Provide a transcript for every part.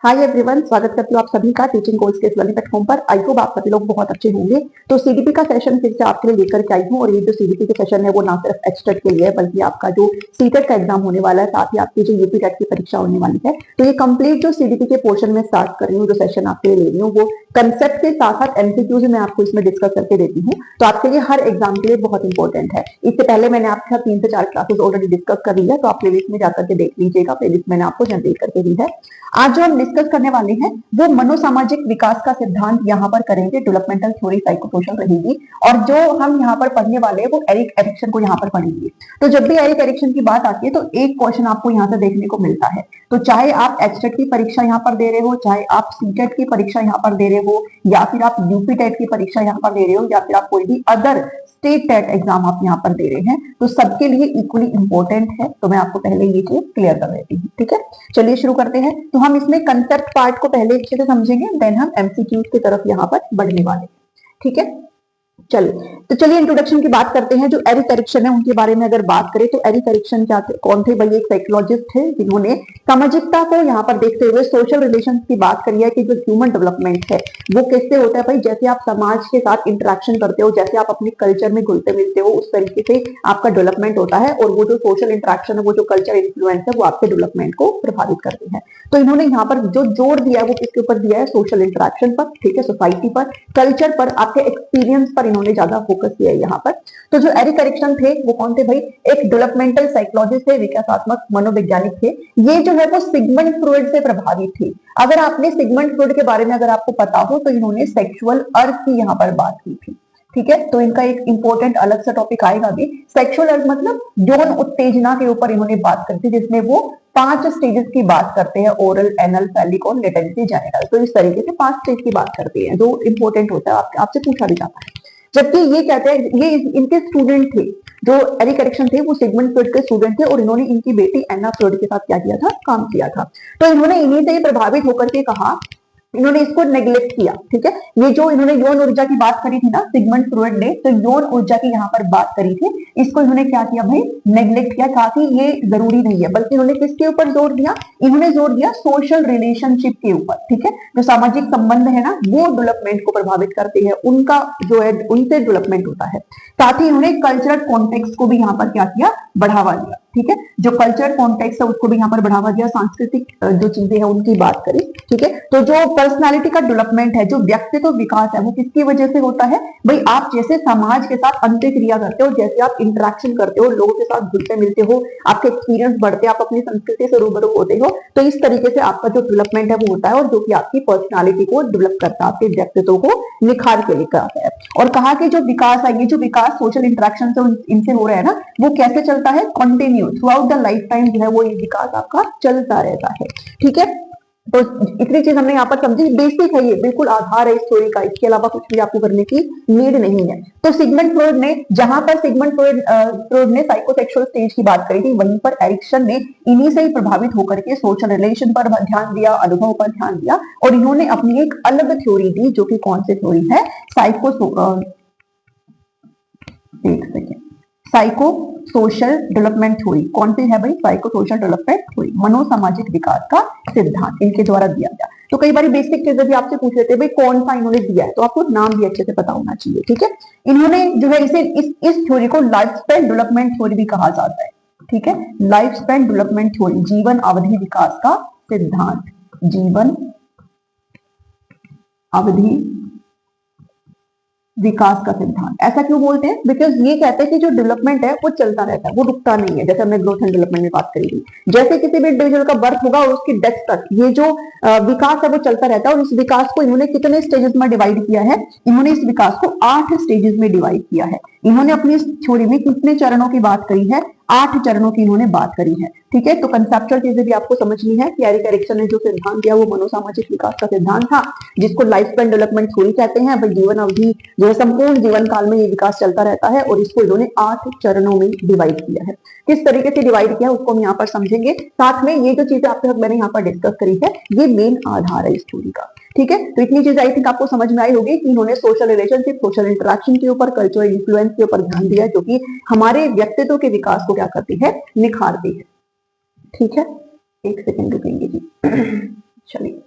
Hi everyone, स्वागत करती हूँ आप सभी का टीचिंग कोर्स के इस लर्निंग प्लेटफॉर्म पर। आई होप आप सभी लोग बहुत अच्छे होंगे। तो सीडीपी का सेशन फिर से आपके लिए लेकर के आई हूँ और ये जो सीडीपी के सेशन है वो ना सिर्फ एचटेट के लिए है बल्कि आपका जो सीटेट का एग्जाम होने वाला है, साथ ही आपकी जो यूपी टेट की परीक्षा होने वाली है। तो ये कंप्लीट जो सीडीपी के पोर्शन में स्टार्ट कर रही हूँ, जो सेशन आपके लिए ले रही हूँ वो कंसेप्ट के साथ साथ एमसीक्यूज मैं आपको इसमें डिस्कस करके देती हूँ। तो आपके लिए हर एग्जाम के लिए बहुत इंपॉर्टेंट है। इससे पहले मैंने आपके साथ 3 से 4 क्लासेस ऑलरेडी डिस्कस कर ली है, तो आप प्लेलिस्ट में जाकर के देख लीजिएगा। प्लेलिस्ट मैंने आपको जनरेट करके दी है। आज जो हम डिस्कस करने वाले हैं वो मनोसामाजिक विकास का सिद्धांत यहाँ पर करेंगे। डेवलपमेंटल थ्योरी साइकोसोशल रहेगी और जो हम यहाँ पर पढ़ने वाले हैं वो एरिक एरिक्सन को यहाँ पर पढ़ेंगे। तो जब भी एरिक एरिक्सन की बात आती है तो एक क्वेश्चन आपको यहाँ से देखने को मिलता है। तो चाहे आप एचटेट की परीक्षा यहाँ पर दे रहे हो, चाहे आप सीटेट की परीक्षा यहाँ पर दे रहे हो, या फिर आप यूपी टेट की परीक्षा यहाँ पर दे रहे हो, या फिर आप कोई भी अदर स्टेट टेट एग्जाम आप यहाँ पर दे रहे हैं, तो सबके लिए इक्वली इंपॉर्टेंट है। तो मैं आपको पहले ये चीज क्लियर कर देती हूँ। ठीक है, चलिए शुरू करते हैं। तो हम इसमें कंसेप्ट पार्ट को पहले अच्छे से समझेंगे, देन हम एमसीक्यूज की तरफ यहाँ पर बढ़ने वाले हैं। ठीक है, चलिए इंट्रोडक्शन की बात करते हैं। जो एरिक एरिक्सन है उनके बारे में अगर बात करें तो एरिक एरिक्सन क्या थे, कौन थे भाई? एक साइकोलॉजिस्ट थे जिन्होंने सामाजिकता को यहाँ पर देखते हुए सोशल रिलेशंस की बात करी है कि जो ह्यूमन डेवलपमेंट है वो कैसे होता है भाई। जैसे आप समाज के साथ इंटरेक्शन करते हो, जैसे आप अपने कल्चर में घुलते मिलते हो, उस तरीके से आपका डेवलपमेंट होता है। और वो जो सोशल इंटरेक्शन है, वो जो कल्चर इन्फ्लुएंस है, वो आपके डेवलपमेंट को प्रभावित करते हैं। तो इन्होंने यहाँ पर जो जोर दिया है वो किसके ऊपर दिया है? सोशल इंटरेक्शन पर, ठीक है, सोसाइटी पर, कल्चर पर, आपके एक्सपीरियंस पर इन्होंने ज्यादा फोकस किया है यहाँ पर। तो जो एरिक एरिक्सन थे वो कौन थे भाई? एक डेवलपमेंटल साइकोलॉजिस्ट थे, विकासात्मक मनोवैज्ञानिक थे। ये जो है वो सिगमंड फ्रॉइड से प्रभावित थे। अगर आपने सिगमंड फ्रॉइड के बारे में अगर आपको पता हो तो इन्होंने सेक्सुअल अर्थ की यहाँ पर बात की थी। ठीक है, तो इनका एक इंपॉर्टेंट अलग सा टॉपिक आएगा भी। सेक्सुअल अर्थ मतलब यौन उत्तेजना के ऊपर इन्होंने बात करी थी, जिसमें वो 5 स्टेजेस की बात करते हैं, ओरल, एनल, फैलिक और लेटेंसी जेनिटल। तो इस तरीके से 5 स्टेज की बात करते हैं जो इंपॉर्टेंट होता है, आपसे पूछा भी जाता है। जबकि ये कहते हैं, ये इनके स्टूडेंट थे। जो एरिक एरिक्सन थे वो सिगमंड फ्रॉइड के स्टूडेंट थे और इन्होंने इनकी बेटी एना फ्रॉइड के साथ क्या किया था? काम किया था। तो इन्होंने इन्हीं से प्रभावित होकर के कहा, इन्होंने इसको नेग्लेक्ट किया। ठीक है, ये जो इन्होंने यौन ऊर्जा की बात करी थी ना सिगमंड फ्रॉइड ने, तो यौन ऊर्जा की यहाँ पर बात करी थी, इसको इन्होंने क्या किया भाई? नेग्लेक्ट किया, कहा कि ये जरूरी नहीं है। बल्कि इन्होंने किसके ऊपर जोर दिया? इन्होंने जोर दिया सोशल रिलेशनशिप के ऊपर। ठीक है, जो सामाजिक संबंध है ना वो डेवलपमेंट को प्रभावित करते हैं, उनका जो है उनसे डेवलपमेंट होता है। साथ ही इन्होंने कल्चरल कॉन्टेक्स्ट को भी यहाँ पर क्या किया? बढ़ावा दिया। ठीक है, जो कल्चर कॉन्टेक्स्ट है उसको भी यहाँ पर बढ़ावा दिया, सांस्कृतिक जो चीजें हैं उनकी बात करी। ठीक है, तो जो पर्सनालिटी का डेवलपमेंट है, जो व्यक्तित्व विकास है, वो किसकी वजह से होता है भाई? आप जैसे समाज के साथ अंतःक्रिया करते हो, जैसे आप इंटरेक्शन करते हो, लोगों के साथ घुलते मिलते हो, आपके एक्सपीरियंस बढ़ते हैं, आप अपनी संस्कृति से रूबरू होते हो, तो इस तरीके से आपका जो डेवलपमेंट है वो होता है, और जो कि आपकी पर्सनालिटी को डेवलप करता है, आपके व्यक्तित्व को निखार के लेकर आता है। और कहा कि जो विकास है, ये जो विकास सोशल इंटरेक्शन से इनसे हो रहा है ना, वो कैसे चलता है? Continue through out the life time जो है वो ये विकास आपका चलता रहता है। ठीक है, तो इतनी चीज हमने यहाँ पर समझी, बेसिक है, ये बिल्कुल आधार है इस स्टोरी का, इसके अलावा कुछ भी आपको करने की नीड नहीं है। तो सिगमंड फ्रॉइड ने, जहां पर सिगमंड फ्रॉइड ने साइकोसेक्सुअल स्टेज की बात करी थी, वहीं पर एरिक्सन ने इन्हीं से ही प्रभावित होकर के सोशल रिलेशन पर ध्यान दिया, अनुभव पर ध्यान दिया, और इन्होंने अपनी एक अलग थ्योरी दी, जो कि कौन सी थ्योरी है? Psycho social development theory. कौन सी है भाई? साइको सोशल डेवलपमेंट थ्योरी, मनोसामाजिक विकास का सिद्धांत इनके द्वारा दिया गया। तो कई बार बेसिक चीजें भी आपसे पूछ लेते हैं भाई कौन सा इन्होंने दिया है, तो आपको नाम भी अच्छे से पता होना चाहिए। ठीक है, इन्होंने जो है इस थ्योरी को लाइफ स्पैन डेवलपमेंट थ्योरी भी कहा जाता है। ठीक है, लाइफ स्पैन डेवलपमेंट थ्योरी, जीवन अवधि विकास का सिद्धांत, जीवन अवधि विकास का सिद्धांत। ऐसा क्यों बोलते हैं? बिकॉज ये कहते हैं कि जो डेवलपमेंट है वो चलता रहता है, वो रुकता नहीं है। जैसे हमने ग्रोथ एंड डेवलपमेंट में बात करी थी, जैसे किसी भी इंडिविजुअल का बर्थ होगा और उसकी डेथ तक ये जो विकास है वो चलता रहता है। और इस विकास को इन्होंने कितने स्टेजेस में डिवाइड किया है? इन्होंने इस विकास को 8 स्टेजेस में डिवाइड किया है। इन्होंने अपनी इस थ्योरी में कितने चरणों की बात करी है? 8 चरणों की इन्होंने बात करी है। ठीक है, तो कंसेप्चुअल चीजें भी आपको समझनी है कि एरिक एरिक्सन ने जो सिद्धांत दिया वो मनोसामाजिक विकास का सिद्धांत था, जिसको लाइफ स्पैन डेवलपमेंट थ्योरी कहते हैं। भाई जीवन अवधि जो है, संपूर्ण जीवन काल में ये विकास चलता रहता है, और इसको इन्होंने 8 चरणों में डिवाइड किया है। किस तरीके से डिवाइड किया उसको हम यहाँ पर समझेंगे। साथ में ये जो चीजें आपके साथ मैंने यहाँ पर डिस्कस करी है, ये मेन आधार है इस थ्योरी का। ठीक है, तो इतनी चीज आई थिंक आपको समझ में आई होगी कि इन्होंने सोशल रिलेशनशिप, सोशल इंटरेक्शन के ऊपर, कल्चरल इन्फ्लुएंस के ऊपर ध्यान दिया, जो कि हमारे व्यक्तित्व के विकास को क्या करती है? निखारती है। ठीक है, एक सेकंड रुकेंगे जी। चलिए।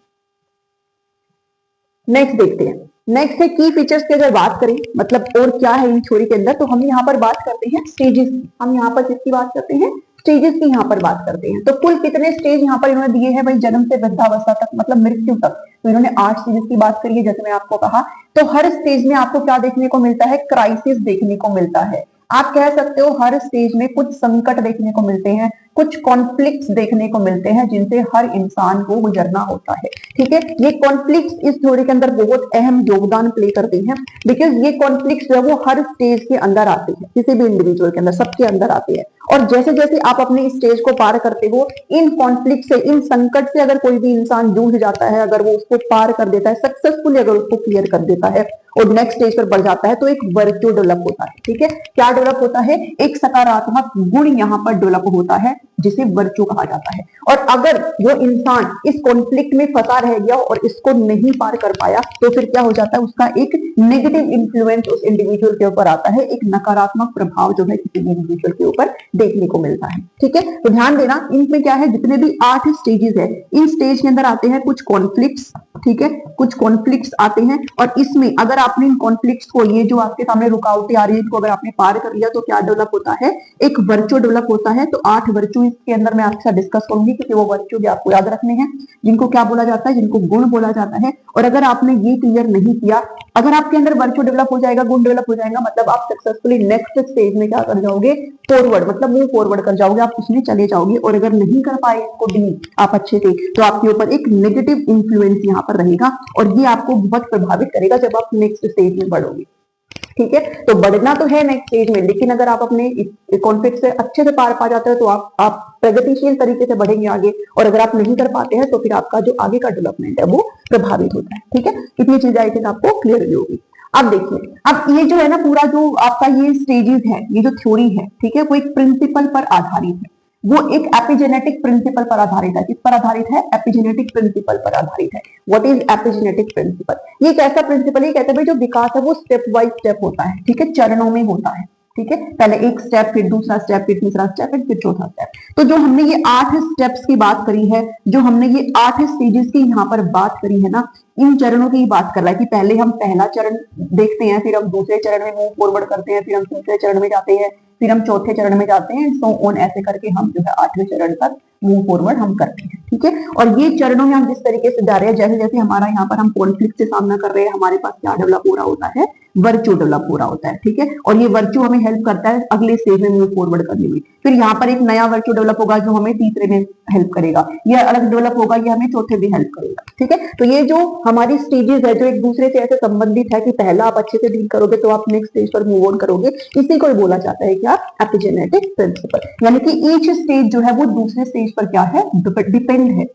नेक्स्ट देखते हैं। नेक्स्ट है की फीचर्स की अगर बात करें, मतलब और क्या है इन थ्योरी के अंदर, तो हम यहाँ पर बात करते हैं स्टेजेस की। हम यहाँ पर किसकी बात करते हैं? स्टेजेस की यहाँ पर बात करते हैं। तो कुल कितने स्टेज यहाँ पर इन्होंने दिए हैं भाई? जन्म से वृद्धावस्था तक, मतलब मृत्यु तक। तो इन्होंने 8 स्टेजेस की बात करी है, जैसे मैंने आपको कहा। तो हर स्टेज में आपको क्या देखने को मिलता है? क्राइसिस देखने को मिलता है। आप कह सकते हो हर स्टेज में कुछ संकट देखने को मिलते हैं, कुछ कॉन्फ्लिक्ट्स देखने को मिलते हैं, जिनसे हर इंसान को गुजरना होता है। ठीक है, ये कॉन्फ्लिक्ट्स इस थ्योरी के अंदर बहुत अहम योगदान प्ले करते हैं, बिकॉज ये कॉन्फ्लिक्ट्स जो है वो हर स्टेज के अंदर आते हैं, किसी भी इंडिविजुअल के अंदर, सबके अंदर आते हैं। और जैसे जैसे आप अपने स्टेज को पार करते हो, इन कॉन्फ्लिक्ट से, इन संकट से अगर कोई भी इंसान जूझ जाता है, अगर वो उसको पार कर देता है सक्सेसफुली, अगर उसको क्लियर कर देता है और नेक्स्ट स्टेज पर बढ़ जाता है, तो एक वर्च्यू डेवलप होता है। ठीक है, क्या डेवलप होता है? एक सकारात्मक गुण यहाँ पर डेवलप होता है, जिसे वर्च्यू कहा जाता है। और अगर वो इंसान इस कॉन्फ्लिक्ट में फंसा रह गया और इसको नहीं पार कर पाया, तो फिर क्या हो जाता है? उसका एक नेगेटिव इंफ्लुएंस उस इंडिविजुअल के ऊपर आता है, एक नकारात्मक प्रभाव जो है किसी भी इंडिविजुअल के ऊपर देखने को मिलता है। ठीक है, तो ध्यान देना, इनमें क्या है, जितने भी 8 स्टेजेस है, इन स्टेज के अंदर आते हैं कुछ कॉन्फ्लिक्ट्स। ठीक है, कुछ कॉन्फ्लिक्ट्स आते हैं, और इसमें अगर आपने इन कॉन्फ्लिक्ट्स को, ये जो आपके सामने रुकावटें आ रही है, इनको अगर आपने पार कर लिया, तो क्या डेवलप होता है? एक वर्च्यू डेवलप होता है। तो 8 वर्च्यू इसके अंदर मैं आपके साथ डिस्कस करूंगी, क्योंकि वो वर्च्यू भी आपको याद रखने हैं, जिनको क्या बोला जाता है? जिनको गुण बोला जाता है। और अगर आपने ये क्लियर नहीं किया, अगर आपके अंदर वर्च्यू डेवलप हो जाएगा, गुण डेवलप हो जाएगा, मतलब आप सक्सेसफुली नेक्स्ट स्टेज में क्या कर जाओगे? फॉरवर्ड, मतलब मूव फॉरवर्ड कर जाओगे, आप उसमें चले जाओगे। और अगर नहीं कर पाए इसको डील आप अच्छे से, तो आपके ऊपर एक नेगेटिव इंफ्लुएंस यहाँ पर रहेगा, और ये आपको बहुत प्रभावित करेगा जब आप नेक्स्ट स्टेज में बढ़ोगे। ठीक है, तो बढ़ना तो है नेक्स्ट स्टेज में, लेकिन अगर आप अपने कॉन्फ्लिक्ट से अच्छे से पार पा जाते हो, तो आप प्रगतिशील तरीके से बढ़ेंगे आगे। और अगर आप नहीं कर पाते हैं, तो फिर आपका जो आगे का डेवलपमेंट है वो प्रभावित होता है। ठीक है, इतनी चीजें आई थिंक आपको क्लियर हुई होगी। अब देखिए, अब ये जो है ना, पूरा जो आपका ये स्टेजेस है, ये जो थ्योरी है, ठीक है, वो एक प्रिंसिपल पर आधारित है। वो एक एपिजेनेटिक प्रिंसिपल पर आधारित है। किस पर आधारित है? एपिजेनेटिक प्रिंसिपल पर आधारित है। What is epigenetic principle? ये एक ऐसा प्रिंसिपल है, कहते हैं भाई जो विकास है वो स्टेप बाय स्टेप होता है। ठीक है, चरणों में होता है। ठीक है, पहले एक स्टेप, फिर दूसरा स्टेप, फिर तीसरा स्टेप, फिर चौथा स्टेप। तो जो हमने ये 8 स्टेप्स की बात करी है, जो हमने ये 8 स्टेजेस की यहाँ पर बात करी है ना, इन चरणों की बात कर रहा है कि पहले हम पहला चरण देखते हैं, फिर हम दूसरे चरण में मूव फॉरवर्ड करते हैं, फिर हम तीसरे चरण में जाते हैं, फिर हम चौथे चरण में जाते हैं, सो ऑन, ऐसे करके हम जो है 8वें चरण तक मूव फॉरवर्ड हम करते हैं। ठीक है, और ये चरणों में हम जिस तरीके से जा रहे हैं, जैसे जैसे हमारा यहाँ पर हम कॉन्फ्लिक्ट से सामना कर रहे हैं, हमारे पास क्या डेवलप हो रहा होता है? वर्च्यू डेवलप हो रहा होता है। ठीक है, और ये वर्च्यू हमें हेल्प करता है अगले स्टेज में मूव फॉरवर्ड करने में। फिर यहाँ पर एक नया वर्च्यू डेवलप होगा जो हमें तीसरे में हेल्प करेगा, यह अलग डेवलप होगा, ये हमें चौथे में हेल्प करेगा। ठीक है, तो ये जो हमारी स्टेजेस है, जो एक दूसरे से ऐसे संबंधित है कि पहला आप अच्छे से डील करोगे तो आप नेक्स्ट स्टेज पर मूव ऑन करोगे, इसी को बोला जाता है क्या? Epigenetic principle. यानी कि ईच स्टेज जो है वो दूसरे स्टेज पर क्या है? डिपेंड है।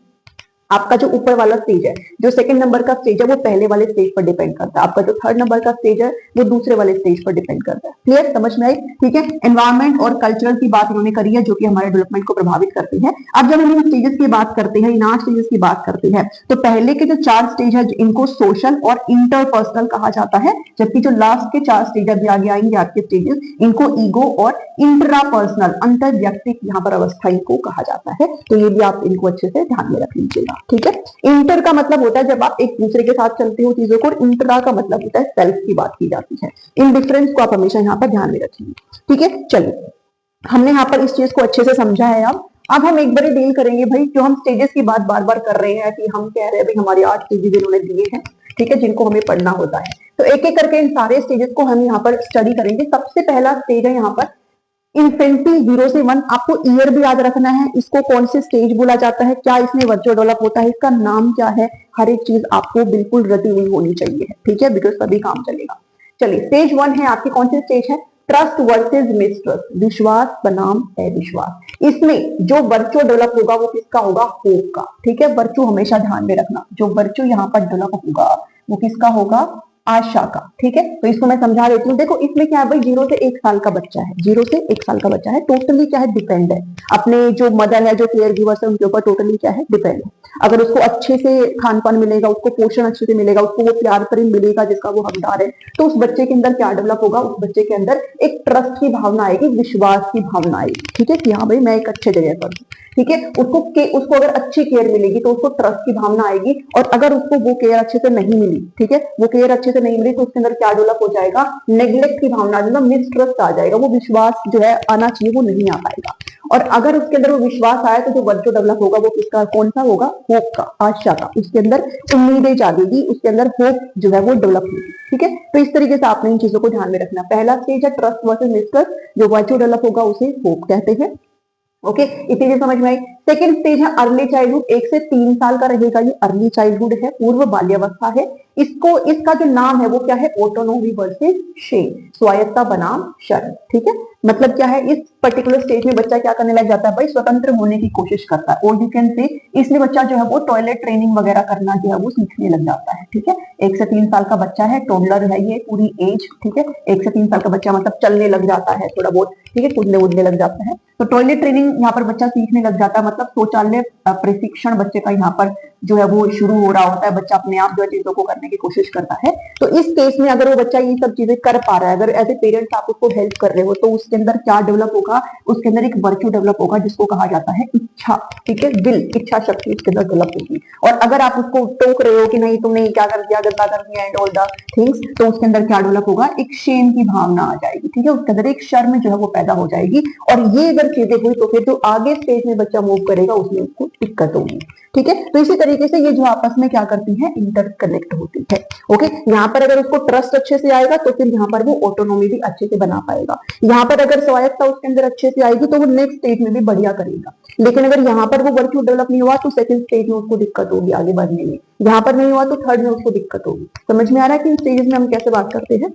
आपका जो ऊपर वाला स्टेज है, जो सेकंड नंबर का स्टेज है, वो पहले वाले स्टेज पर डिपेंड करता है। आपका जो थर्ड नंबर का स्टेज है, वो दूसरे वाले स्टेज पर डिपेंड करता है। क्लियर, समझ में आई? ठीक है, एनवायरमेंट और कल्चरल की बात इन्होंने करी है, जो कि हमारे डेवलपमेंट को प्रभावित करती है। अब जब हम इन स्टेजेस की बात करते हैं, इन 8 स्टेजेस की बात करते हैं, तो पहले के जो 4 स्टेज है, इनको सोशल और इंटरपर्सनल कहा जाता है, जबकि जो लास्ट के 4 स्टेज अभी आगे आएंगे आपके स्टेजेस, इनको ईगो और इंट्रापर्सनल, अंतर व्यक्तिक यहाँ पर अवस्था इनको कहा जाता है। तो ये भी आप इनको अच्छे से ध्यान में रख लीजिएगा। ठीक है, इंटर का मतलब होता है जब आप एक दूसरे के साथ चलते हो चीजों को, और इंट्रा का मतलब होता है सेल्फ की बात की जाती है। इन डिफरेंस को आप हमेशा यहाँ पर ध्यान में रखिए। ठीक है, चलिए, हमने यहाँ पर इस चीज को अच्छे से समझा है। अब हम एक बार डील करेंगे भाई, जो हम स्टेजेस की बात बार बार कर रहे हैं कि हम कह रहे हैं भाई हमारी 8 स्टेजेस इन्होंने दिए हैं, ठीक है, जिनको हमें पढ़ना होता है। तो एक एक करके इन सारे स्टेजेस को हम यहाँ पर स्टडी करेंगे। सबसे पहला स्टेज है यहाँ पर इन्फेंटी 0 से 1। आपको ईयर भी याद रखना है, इसको कौन से स्टेज बोला जाता है, क्या इसमें वर्चुअल डेवलप होता है, इसका नाम क्या है, हर एक चीज आपको बिल्कुल रटी हुई होनी चाहिए। ठीक है, बिकॉज तभी काम चलेगा। चलिए, स्टेज 1 है आपकी, कौन सी स्टेज है? ट्रस्ट वर्सेज मिसट्रस्ट, विश्वास बनाम अविश्वास। इसमें जो वर्चू डेवलप होगा वो किसका होगा? होप का। ठीक है, वर्चू हमेशा ध्यान में रखना, जो वर्चू यहाँ पर डेवलप होगा वो किसका होगा? आशा का। ठीक है, तो इसको मैं समझा देती हूँ। देखो, इसमें क्या है भाई, 0 से 1 साल का बच्चा है, 0 से 1 साल का बच्चा है, टोटली क्या है? डिपेंड है अपने जो मदर है, जो केयर गिवर्स है, उनके ऊपर टोटली क्या है? डिपेंड है। अगर उसको अच्छे से खान पान मिलेगा, उसको पोषण अच्छे से मिलेगा, उसको वो प्यार प्रेम मिलेगा जिसका वो हकदार है, तो उस बच्चे के अंदर क्या डेवलप होगा? उस बच्चे के अंदर एक ट्रस्ट की भावना आएगी, विश्वास की भावना आएगी। ठीक है, कि हाँ भाई मैं एक अच्छे जगह पर हूँ। ठीक है। उसको अगर अच्छी केयर मिलेगी तो उसको ट्रस्ट की भावना आएगी, और अगर उसको वो केयर अच्छे से नहीं मिली, ठीक है, वो केयर अच्छे से नहीं मिली, तो उसके अंदर क्या डेवलप हो जाएगा, नेग्लेक्ट की भावना, मतलब मिसट्रस्ट आ जाएगा, वो विश्वास जो है आना चाहिए वो नहीं आ पाएगा। और अगर उसके अंदर वो विश्वास आया तो जो वर्चू डेवलप होगा वो किसका, कौन सा होगा, होप का, आशा का, उसके अंदर उम्मीदें जागेगी, उसके अंदर होप जो है वो डेवलप होगी, ठीक है। तो इस तरीके से आपने इन चीजों को ध्यान में रखना। पहला स्टेज है ट्रस्ट वर्सेस मिसट्रस्ट, जो वर्चू डेवलप होगा उसे होप कहते हैं। ओके, इसी से समझ में आई। सेकंड स्टेज है अर्ली चाइल्डहुड, 1 से 3 साल का रहेगा, ये अर्ली चाइल्डहुड है, पूर्व बाल्यावस्था है। इसका जो नाम है वो क्या है, ऑटोनोमी वर्सेस शेम, स्वायत्ता बनाम शर्म, ठीक है। मतलब क्या है, इस पर्टिकुलर स्टेज में बच्चा क्या करने लग जाता है भाई, स्वतंत्र होने की कोशिश करता है, और यू कैन से इसमें बच्चा जो है वो टॉयलेट ट्रेनिंग वगैरह करना जो है वो सीखने लग जाता है, ठीक है। 1 से 3 साल का बच्चा है, टोडलर है ये पूरी एज, ठीक है। 1 से 3 साल का बच्चा मतलब चलने लग जाता है थोड़ा बहुत, ठीक है, कूदने उदने लग जाता है। तो टॉयलेट ट्रेनिंग यहाँ पर बच्चा सीखने लग जाता है, मतलब शौचालय प्रशिक्षण बच्चे का यहाँ पर जो है वो शुरू हो रहा होता है, बच्चा अपने आप जो चीजों को करने की कोशिश करता है। तो इस केस में अगर वो बच्चा ये सब चीजें कर पा रहा है, अगर एज ए पेरेंट्स आप उसको हेल्प कर रहे हो, तो उसके अंदर क्या डेवलप होगा, उसके अंदर एक वर्च्यू डेवलप होगा जिसको कहा जाता है इच्छा, ठीक है, विल, इच्छा शक्ति उसके अंदर डेवलप होगी। और अगर आप उसको टोक रहे हो कि नहीं तुमने क्या कर दिया, गंदा कर दिया एंड ऑल द थिंग्स, तो उसके अंदर क्या डेवलप होगा, एक शेम की भावना आ जाएगी, ठीक है, उसके अंदर एक शर्म जो है वो पैदा हो जाएगी। और ये अगर चीजें हुई तो फिर जो आगे स्टेज में बच्चा मूव करेगा उसमें उसको दिक्कत होगी, ठीक है। तो इसी तरीके से ये जो आपस में क्या करती है, इंटरकनेक्ट होती है। ओके, यहाँ पर अगर उसको ट्रस्ट अच्छे से आएगा तो फिर यहाँ पर वो ऑटोनोमी भी अच्छे से बना पाएगा। यहाँ पर अगर स्वायत्ता उसके अंदर अच्छे से आएगी तो वो नेक्स्ट स्टेज में भी बढ़िया करेगा। लेकिन अगर यहाँ पर वो वर्च्यू डेवलप नहीं हुआ तो सेकंड स्टेज में उसको दिक्कत होगी आगे बढ़ने में, यहाँ पर नहीं हुआ तो थर्ड में उसको दिक्कत होगी। समझ में आ रहा है कि स्टेजेस में हम कैसे बात करते हैं।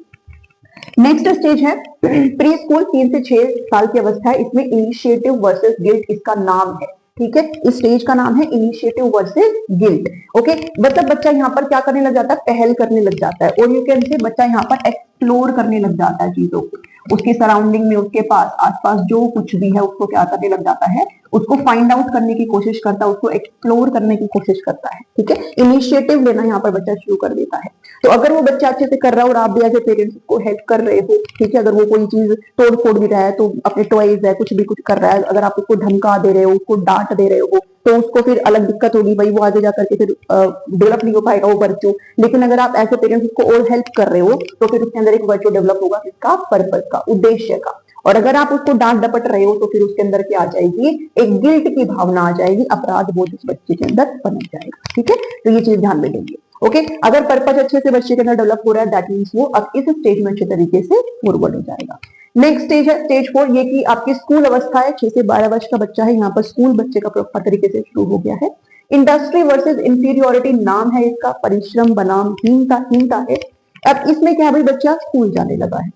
नेक्स्ट स्टेज है प्री स्कूल, 3 से 6 साल की अवस्था है, इसमें इनिशिएटिव वर्सेस गिल्ट इसका नाम है, ठीक है। इस स्टेज का नाम है इनिशिएटिव वर्सेस गिल्ट। ओके, मतलब बच्चा यहाँ पर क्या करने लग जाता है, पहल करने लग जाता है, और यू कैन से बच्चा यहाँ पर एक्सप्लोर करने लग जाता है चीजों को, उसकी सराउंडिंग में, उसके पास आसपास जो कुछ भी है उसको क्या करने लग जाता है, उसको फाइंड आउट करने की कोशिश करता है, उसको एक्सप्लोर करने की कोशिश करता है, ठीक है। इनिशिएटिव लेना यहाँ पर बच्चा शुरू कर देता है। तो अगर वो बच्चा अच्छे से कर रहा है और आप भी एज ए पेरेंट्स उसको हेल्प कर रहे हो, ठीक है, अगर वो कोई चीज तोड़ फोड़ भी रहा है तो अपने टॉयज है कुछ भी कुछ कर रहा है, अगर आप उसको धमका दे रहे हो, उसको डांट दे रहे हो, तो उसको फिर अलग दिक्कत होगी भाई, वो आगे जाकर के फिर डेवलप नहीं हो पाएगा वो वर्च्यू। लेकिन अगर आप एज ए पेरेंट्स उसको और हेल्प कर रहे हो तो फिर उसके अंदर एक वर्च्यू डेवलप होगा, किसका, पर्पस का, उद्देश्य का। और अगर आप उसको डांट डपट रहे हो तो फिर उसके अंदर क्या आ जाएगी, एक गिल्ट की भावना आ जाएगी, अपराध बोध उस बच्चे के अंदर बन जाएगा, ठीक है। तो ये चीज ध्यान में देंगे। ओके, अगर पर्पस अच्छे से बच्चे के अंदर डेवलप हो रहा है दैट मींस वो अब इस स्टेज में अच्छे तरीके से फॉरवर्ड हो जाएगा। नेक्स्ट स्टेज है स्टेज 4, ये कि आपकी स्कूल अवस्था है, 6 से 12 वर्ष का बच्चा है, यहाँ पर स्कूल बच्चे का प्रॉपर तरीके से शुरू हो गया है। इंडस्ट्री वर्सेस इंफीरियोरिटी नाम है इसका, परिश्रम बनाम हीनता है। अब इसमें क्या है भाई, बच्चा स्कूल जाने लगा है,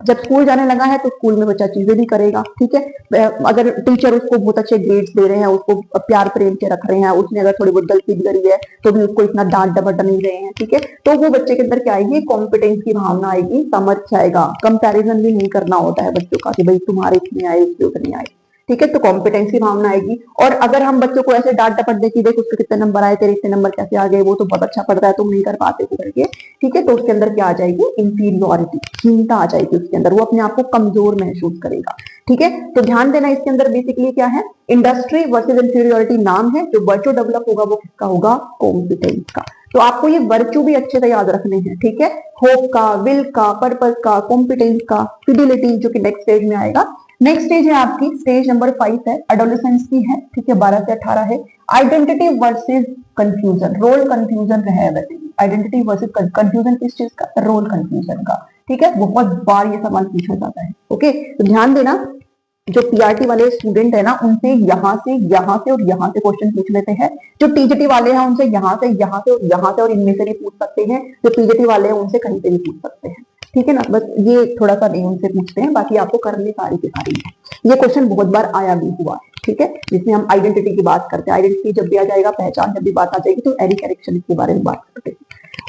जब स्कूल जाने लगा है तो स्कूल में बच्चा चीजें भी करेगा, ठीक है। अगर टीचर उसको बहुत अच्छे ग्रेड्स दे रहे हैं, उसको प्यार प्रेम से रख रहे हैं, उसने अगर थोड़ी बहुत गलती भी करी है तो भी उसको इतना डांट डपट नहीं रहे हैं, ठीक है, तो वो बच्चे के अंदर क्या आएगी, कॉम्पिटेंस की भावना आएगी, सामर्थ्य आएगा। कंपैरिजन भी नहीं करना होता है बच्चों का कि भाई तुम्हारे इतने आए उसके उतने आए, ठीक है, तो कॉम्पिटेंसी भावना आएगी। और अगर हम बच्चों को ऐसे डांट डपट देखी, देख उसके कितने नंबर आए, तेरे इतने नंबर कैसे आ गए, वो तो बहुत अच्छा पढ़ता है तुम नहीं कर पाते हो करके, ठीक है, तो उसके अंदर क्या आ जाएगी, इंफीरियोरिटी, हीनता आ जाएगी उसके अंदर, वो अपने आप को कमजोर महसूस करेगा, ठीक है। तो ध्यान देना इसके अंदर बेसिकली क्या है, इंडस्ट्री वर्सेज इंफीरियोरिटी नाम है, जो वर्चू डेवलप होगा वो किसका होगा, कॉम्पिटेंस का। तो आपको ये वर्चू भी अच्छे से याद रखने हैं, ठीक है, होप का, विल का, पर्पस का, कॉम्पिटेंस का, फिडिलिटी, जो कि नेक्स्ट स्टेज में आएगा। नेक्स्ट स्टेज है आपकी, स्टेज नंबर 5 है, एडोलेसेंस की है, ठीक है, 12 से 18 है। Identity versus confusion, role confusion है वैसे, आइडेंटिटी वर्सेस कंफ्यूजन किस चीज का, रोल कंफ्यूजन का, ठीक है, बहुत बार ये सवाल पूछा जाता है। ओके, तो ध्यान देना, जो पीआरटी वाले स्टूडेंट है ना उनसे यहाँ से और यहाँ से क्वेश्चन पूछ लेते हैं, जो टीजीटी वाले हैं उनसे यहाँ से और यहाँ से और इनमें से भी पूछ सकते हैं, जो पीजीटी वाले हैं उनसे कहीं से भी पूछ सकते हैं, ठीक है ना। बस ये थोड़ा सा नहीं उनसे पूछते हैं, बाकी आपको करने सारी की सारी है। ये क्वेश्चन बहुत बार आया भी हुआ है, ठीक है, जिसमें हम आइडेंटिटी की बात करते हैं, आइडेंटिटी जब भी आ जाएगा, पहचान जब भी बात आ जाएगी तो एरी करेक्शन के बारे में बात करते हैं।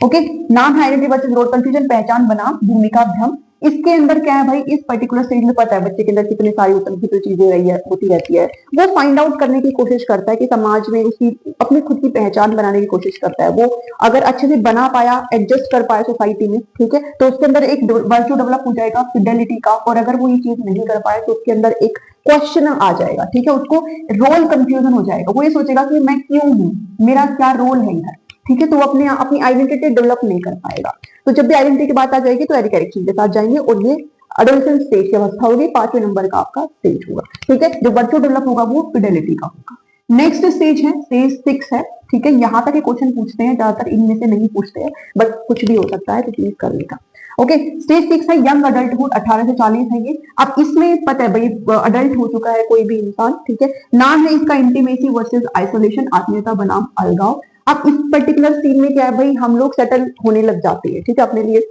ओके, नाम है आइडेंटिटी वर्सेस रोल कंफ्यूजन, पहचान बनाम भूमिका भ्रम। इसके अंदर क्या है भाई, इस पर्टिकुलर स्टेज में पता है बच्चे के अंदर कितनी सारी उतनी की चीजें होती रहती है, वो फाइंड आउट करने की कोशिश करता है कि समाज में उसकी अपनी खुद की पहचान बनाने की कोशिश करता है। वो अगर अच्छे से बना पाया, एडजस्ट कर पाया सोसाइटी में, ठीक है, तो उसके अंदर एक वर्च्यू डेवलप हो जाएगा फिडेलिटी का। और अगर वो ये चीज नहीं कर पाए तो उसके अंदर एक क्वेश्चन आ जाएगा, ठीक है, उसको रोल कंफ्यूजन हो जाएगा, वो ये सोचेगा कि मैं क्यों हूं, मेरा क्या रोल है इधर, ठीक है, तो वो अपनी आइडेंटिटी डेवलप नहीं कर पाएगा। तो जब भी आइडेंटिटी की बात आ जाएगी तो एरिक एरिक्सन के साथ जाएंगे और ये एडोलेसेंस स्टेज की अवस्था होगी, 5वें नंबर का आपका स्टेज होगा, ठीक है। जो वर्चुअल डेवलप होगा वो फिडेलिटी का होगा। नेक्स्ट स्टेज है स्टेज 6 है, ठीक है, यहां तक ये क्वेश्चन पूछते हैं, ज्यादातर इनमें से नहीं पूछते हैं, बट कुछ भी हो सकता है, तो प्लीज कर लेगा। ओके, स्टेज 6 है यंग अडल्टहुड, 18 से 40 है ये। अब इसमें पता है भाई अडल्ट हो चुका है कोई भी इंसान, ठीक है। नाम है इसका इंटीमेसी वर्सेस आइसोलेशन, आत्मीयता बनाम अलगाव। अब इस पर्टिकुलर सीन में क्या है भाई, हम लोग सेटल होने लग जाते हैं, ठीक है, अपने लिए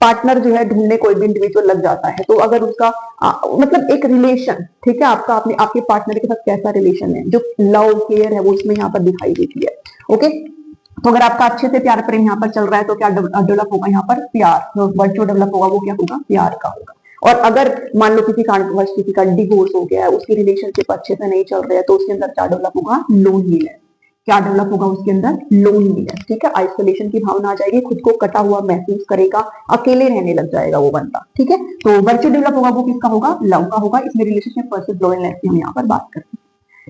पार्टनर जो है ढूंढने कोई भी इंडिविजुअल लग जाता है। तो अगर उसका मतलब एक रिलेशन, ठीक है, आपका अपने आपके पार्टनर के साथ कैसा रिलेशन है, जो लव केयर है वो इसमें यहाँ पर दिखाई देती है। ओके, तो अगर आपका अच्छे से प्यार प्रेम यहाँ पर चल रहा है तो क्या डेवलप होगा यहाँ पर, प्यार। जो वर्चुअल डेवलप होगा वो क्या होगा, प्यार का होगा। और अगर मान लो किसी कारणवश किसी का डिवोर्स हो गया है, उसकी रिलेशनशिप अच्छे से नहीं चल रही है, तो उसके अंदर क्या डेवलप होगा, लोनलीनेस। क्या डेवलप होगा उसके अंदर, लोनलीनेस, ठीक है, आइसोलेशन की भावना आ जाएगी, खुद को कटा हुआ महसूस करेगा, अकेले रहने लग जाएगा वो बंदा, ठीक है। तो वर्चुअल डेवलप होगा वो किसका होगा, लव का होगा। इसमें रिलेशनशिप वर्सेस लोनलीनेस की हम यहाँ पर बात करते हैं।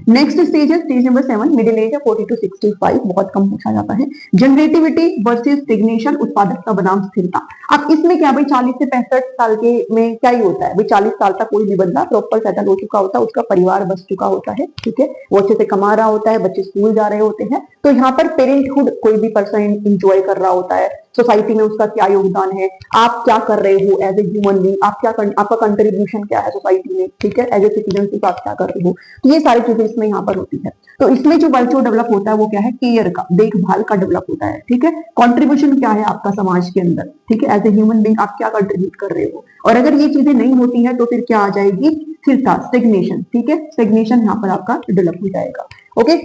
नेक्स्ट स्टेज है स्टेज नंबर 7, मिडिल एज है 40 to 65, बहुत कम पूछा जाता है। जनरेटिविटी वर्सेस स्टेग्नेशन, उत्पादकता बनाम स्थिरता। अब इसमें क्या भाई 40 से 65 साल के में क्या ही होता है भाई, 40 साल तक कोई भी बंदा प्रॉपर सेटल हो चुका होता है, उसका परिवार बस चुका होता है, ठीक है, वो अच्छे से कमा रहा होता है, बच्चे स्कूल जा रहे होते हैं, तो यहाँ पर पेरेंटहुड कोई भी पर्सन इंजॉय कर रहा होता है, सोसाइटी में उसका क्या योगदान है, आप क्या कर रहे हो एज ए ह्यूमन बीइंग, आपका कंट्रीब्यूशन क्या है सोसाइटी में, ठीक है, एज ए सिटीजनशिप आप क्या कर रहे हो, तो ये सारी चीजें इसमें यहाँ पर होती है। तो इसमें जो वर्चुअल डेवलप होता है वो क्या है, केयर का, देखभाल का डेवलप होता है, ठीक है। कंट्रीब्यूशन क्या है आपका समाज के अंदर, ठीक है, एज ए ह्यूमन बीइंग आप क्या कंट्रीब्यूट कर रहे हो। और अगर ये चीजें नहीं होती है तो फिर क्या आ जाएगी, स्थिरता, स्टेग्नेशन, ठीक है, स्टेग्नेशन यहाँ पर आपका डेवलप हो जाएगा। ओके,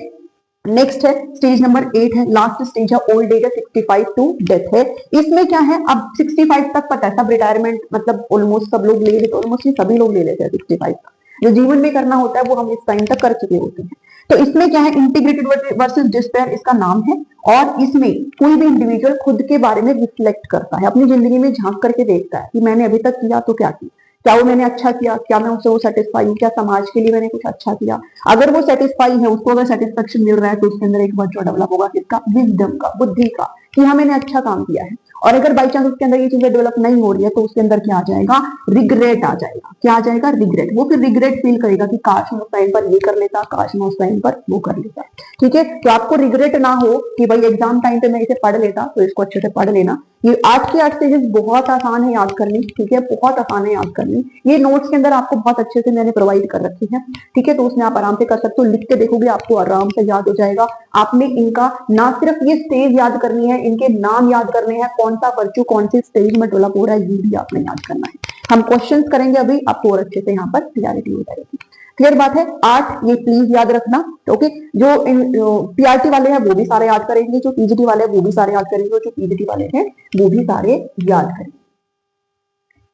नेक्स्ट है स्टेज नंबर 8 है, लास्ट स्टेज है ओल्ड एज है, 65 टू डेथ है। इसमें क्या है, अब 65 तक पता है सब रिटायरमेंट मतलब ऑलमोस्ट सब लोग ले लेते, ऑलमोस्ट सभी लोग ले लेते हैं 65 तक, जो जीवन में करना होता है वो हम इस टाइम तक कर चुके होते हैं। तो इसमें क्या है, इंटीग्रेटेड वर्सेस डिस्पेयर इसका नाम है। और इसमें कोई भी इंडिविजुअल खुद के बारे में रिफ्लेक्ट करता है, अपनी जिंदगी में झांक करके देखता है कि मैंने अभी तक किया तो क्या किया, क्या वो मैंने अच्छा किया, क्या मैं उससे वो सेटिस्फाई हूँ, क्या समाज के लिए मैंने कुछ अच्छा किया। अगर वो सेटिस्फाई है, उसको अगर सेटिस्फेक्शन मिल रहा है, तो उसके अंदर एक वर्चुअल डेवलप होगा किसका, विजडम का, बुद्धि का, कि हाँ मैंने अच्छा काम किया है। और अगर बाई चांस उसके अंदर ये चीजें डेवलप नहीं हो रही है, तो उसके अंदर क्या आ जाएगा, रिग्रेट आ जाएगा। क्या आ जाएगा, रिग्रेट। वो फिर रिग्रेट फील करेगा कि काश मैं उस टाइम पर ये कर लेता, काश मैं उस टाइम पर वो कर लेता, ठीक है। तो आपको रिग्रेट ना हो कि भाई एग्जाम टाइम पे मैं इसे पढ़ लेता, तो इसको अच्छे से पढ़ लेना। ये 8 के 8 स्टेजेस बहुत आसान है याद करनी, ठीक है, बहुत आसान है याद करनी। ये नोट्स के अंदर आपको बहुत अच्छे से मैंने प्रोवाइड कर रखी है, ठीक है, तो उसमें आप आराम से कर सकते हो, लिख के देखोगे आपको आराम से याद हो जाएगा। आपने इनका ना सिर्फ ये स्टेज याद करनी है, इनके नाम याद करने हैं, कौन सा वर्चू कौन सी स्टेज में डेवलप हो रहा है ये भी आपने याद करना है। हम क्वेश्चंस करेंगे अभी, आपको और अच्छे से यहाँ पर क्लियरिटी हो जाएगी। क्लियर बात है, 8 ये प्लीज याद रखना, ओके। जो पीआरटी वाले हैं वो भी सारे याद करेंगे, जो पीजीटी वाले हैं वो भी सारे याद करेंगे, और जो पीजीटी वाले हैं वो भी सारे याद करेंगे,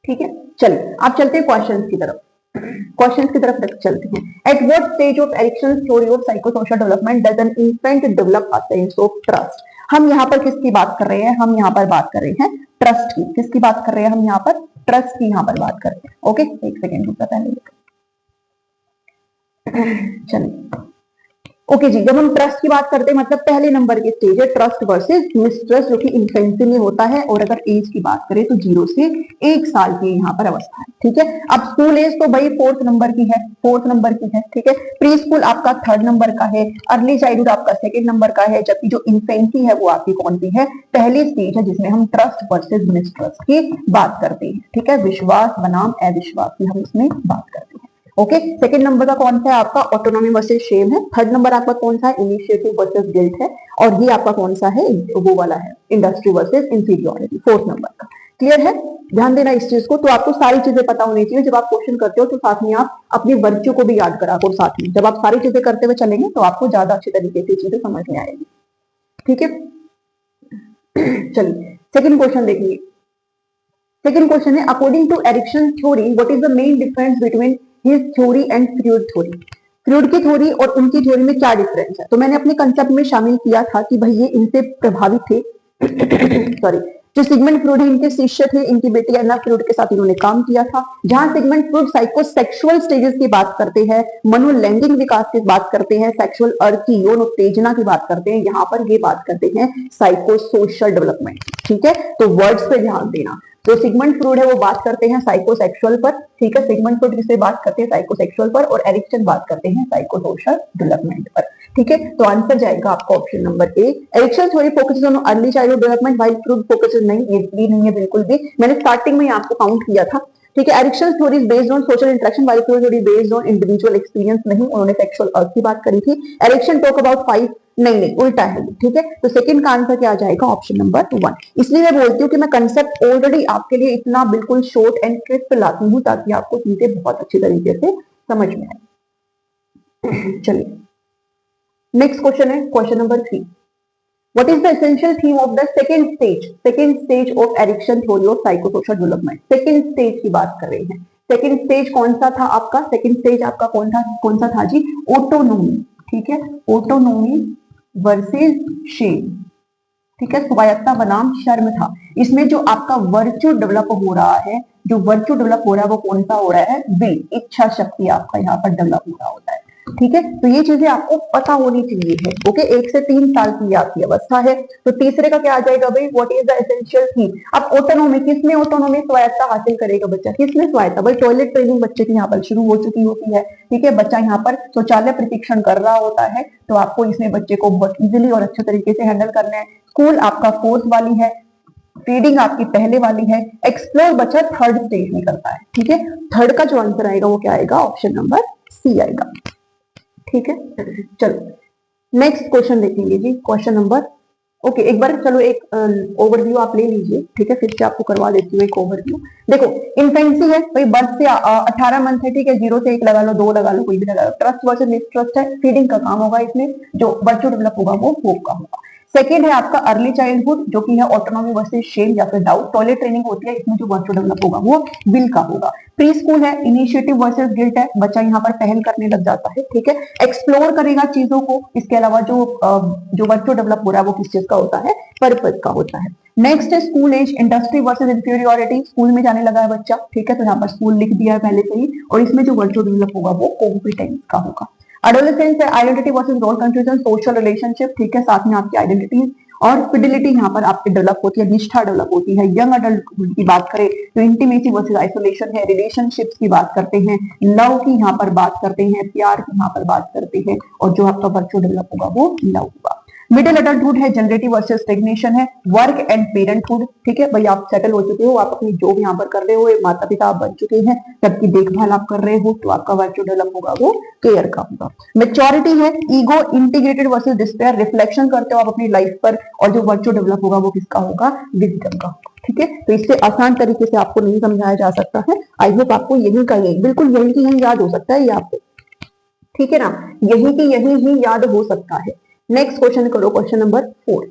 ठीक है। चलिए आप चलते हैं क्वेश्चंस की तरफ, क्वेश्चंस की तरफ चलते हैं। At what stage of Erikson's theory of psychosocial development does an infant develop a sense of trust. हम यहाँ पर किसकी बात कर रहे हैं, हम यहाँ पर बात कर रहे हैं ट्रस्ट की। किसकी बात कर रहे हैं हम यहाँ पर, ट्रस्ट की यहाँ पर बात कर रहे हैं। ओके, एक सेकेंड रुक पहले, चलिए ओके जी। जब हम ट्रस्ट की बात करते हैं मतलब पहले नंबर की स्टेज है ट्रस्ट वर्सेस मिसट्रस्ट, जो कि इन्फेंसी में होता है। और अगर एज की बात करें तो 0 से 1 साल की यहाँ पर अवस्था है, ठीक है। अब स्कूल एज तो भाई 4th नंबर की है, 4th नंबर की है, ठीक है। प्री स्कूल आपका 3rd नंबर का है, अर्ली चाइल्डहुड आपका 2nd नंबर का है, जबकि जो इन्फेंसी है वो आपकी कौन सी है, पहली स्टेज है, जिसमें हम ट्रस्ट वर्सेस मिसट्रस्ट की बात करते हैं, ठीक है। विश्वास बनाम अविश्वास की हम इसमें बात करते हैं। ओके, सेकंड नंबर का कौन सा है आपका, ऑटोनॉमी वर्सेस शेम है। थर्ड नंबर आपका कौन सा है, इनिशिएटिव वर्सेस गिल्ट है। और ये आपका कौन सा है, वो वाला है, industry versus inferiority, 4th number का। क्लियर है, ध्यान देना इस चीज को। तो आपको सारी चीजें पता होनी चाहिए। जब आप क्वेश्चन करते हो तो साथ में आप अपनी वर्च्यू को भी याद करा करो साथ में। जब आप सारी चीजें करते हुए चलेंगे तो आपको ज्यादा अच्छे तरीके से चीजें समझ में आएगी, ठीक है। चलिए सेकंड क्वेश्चन देखिए। सेकंड क्वेश्चन है, according to Erikson theory what is the main difference between his theory and Freud theory. Freud की थ्योरी और उनकी थ्योरी में क्या डिफरेंस है। तो मैंने अपने कंसेप्ट में शामिल किया था कि भाई ये इनसे प्रभावित थे सॉरी, जो सिगमंड फ्रॉइड इनके शिष्य थे, इनकी बेटी एना फ्रॉइड के साथ इन्होंने काम किया था। जहां सिगमंड फ्रॉइड साइकोसेक्सुअल स्टेजेस की बात करते हैं, मनोलैंगिक विकास की बात करते हैं, सेक्सुअल अर्थ की यौन उत्तेजना की बात करते हैं, यहाँ पर ये बात करते हैं साइकोसोशल डेवलपमेंट। ठीक है, तो वर्ड्स पे ध्यान देना। जो सिगमंड फ्रॉइड है वो बात करते हैं साइकोसेक्सुअल पर, ठीक है, सिगमंड फ्रॉइड किससे बात करते हैं साइकोसेक्सुअल पर, और एरिक्सन बात करते हैं साइकोसोशल डेवलपमेंट पर। ठीक है, तो आंसर जाएगा आपका option number A. Ericsson theory focuses on early childhood development while Freud focuses नहीं, ये भी नहीं है बिल्कुल भी, मैंने स्टार्टिंग में आपको काउंट किया था। ठीक है, Ericsson theory is based on social interaction while Freud theory based on individual experience, नहीं, उन्होंने सेक्सुअल अर्थ की बात करी थी। एरिक्सन टॉक अबाउट 5, नहीं उल्टा है। ठीक है, तो सेकंड का आंसर क्या आ जाएगा, ऑप्शन नंबर 1। इसलिए मैं बोलती हूँ कि मैं कंसेप्ट ऑलरेडी आपके लिए इतना बिल्कुल शॉर्ट एंड क्रिस्प लाती हूँ ताकि आपको चीजें बहुत अच्छी तरीके से समझ में आए। चलिए नेक्स्ट क्वेश्चन है question number 3। What is the essential theme of the second stage of Erikson theory of psychosocial development? Second stage की बात कर रहे हैं। सेकेंड स्टेज कौन सा था आपका, सेकेंड स्टेज आपका कौन सा था जी, ऑटोनोमी। ठीक है, ऑटोनोमी वर्सेस शेम। ठीक है, स्वायत्ता बनाम शर्म था। इसमें जो आपका वर्च्यू डेवलप हो रहा है, जो वर्च्यू डेवलप हो रहा है वो कौन सा हो रहा है, विल, इच्छा शक्ति आपका यहाँ पर डेवलप हो रहा होता है। ठीक है, तो ये चीजें आपको पता होनी चाहिए है। ओके, 1 से 3 साल की आपकी अवस्था है। तो तीसरे का क्या आ जाएगा भाई, what is the essential theme. अब ऑटोनोमी, किसमें ऑटोनोमी, स्वायत्ता हासिल करेगा बच्चा, किसमें स्वायत्ता, भाई टॉयलेट ट्रेनिंग बच्चे की यहाँ पर शुरू हो चुकी होती है। ठीक है, बच्चा यहाँ पर शौचालय प्रशिक्षण कर रहा होता है, तो आपको इसमें बच्चे को बहुत इजीली और अच्छे तरीके से हैंडल करना है। स्कूल आपका 4th वाली है, फीडिंग आपकी पहले वाली है, एक्सप्लोर बच्चा 3rd स्टेज में करता है। ठीक है, थर्ड का जो आंसर आएगा वो क्या आएगा, ऑप्शन नंबर सी आएगा। ठीक है, चलो नेक्स्ट क्वेश्चन देखेंगे जी, क्वेश्चन नंबर, ओके एक बार चलो एक ओवरव्यू आप ले लीजिए। ठीक है, फिर से आपको करवा देती हूँ एक ओवरव्यू। देखो इन्फेंसी है भाई, बर्थ से 18 मंथ है। ठीक है, 0 से 1 लगा लो, 2 लगा लो, कोई भी लगा लो। ट्रस्ट वर्सेस मिसट्रस्ट है, फीडिंग का काम होगा इसमें, जो वर्च्यू डेवलप होगा वो होप का होगा। सेकेंड है आपका अर्ली चाइल्डहुड, जो कि है ऑटोनॉमी वर्सेस शेम या फिर डाउट। टॉयलेट ट्रेनिंग होती है, इसमें जो वर्च्यू डेवलप होगा वो विल का होगा। प्री स्कूल है, इनिशिएटिव वर्सेस गिल्ट है, बच्चा यहाँ पर पहल करने लग जाता है। ठीक है, एक्सप्लोर करेगा चीजों को। इसके अलावा जो वर्च्यू डेवलप हो रहा है वो किस चीज का होता है, पर्पस का होता है। नेक्स्ट है school age, industry versus inferiority, school में जाने लगा है बच्चा। ठीक है, तो यहाँ पर स्कूल लिख दिया है पहले से ही, और इसमें जो वर्च्यू डेवलप होगा वो कॉम्पिटेंस का होगा। एडोलेसेंस है, identity versus role confusion, social relationship. ठीक है, साथ में आपकी आइडेंटिटी और फिडिलिटी यहाँ पर आपकी डेवलप होती है, निष्ठा डेवलप होती है। यंग अडल्ट की बात करें तो इंटीमेसी वर्सेस आइसोलेशन है, रिलेशनशिप्स की बात करते हैं, लव की यहाँ पर बात करते हैं, प्यार की यहाँ पर बात करते हैं, और जो आपका वर्च्यू डेवलप होगा वो लव होगा। मिडिल अडल्टहुड है, जनरेटिव वर्सेस स्टेग्नेशन है, वर्क एंड पेरेंटहुड। ठीक है भाई, आप सेटल हो चुके हो, आप अपनी जॉब यहाँ पर कर रहे हो, माता पिता आप बन चुके हैं, सबकी देखभाल आप कर रहे हो, तो आपका वर्च्यू डेवलप होगा वो केयर का होगा। मेच्योरिटी है, ego integrated versus despair, reflection करते हो आप अपनी लाइफ पर, और जो वर्च्यू डेवलप होगा वो किसका होगा, विजडम का। ठीक है, तो इससे आसान तरीके से आपको नहीं समझाया जा सकता है। आई होप आपको यही का यही, बिल्कुल यही की यही याद हो सकता है ये आपको। ठीक है ना, यही की यही ही याद हो सकता है। नेक्स्ट क्वेश्चन करो, क्वेश्चन नंबर 4।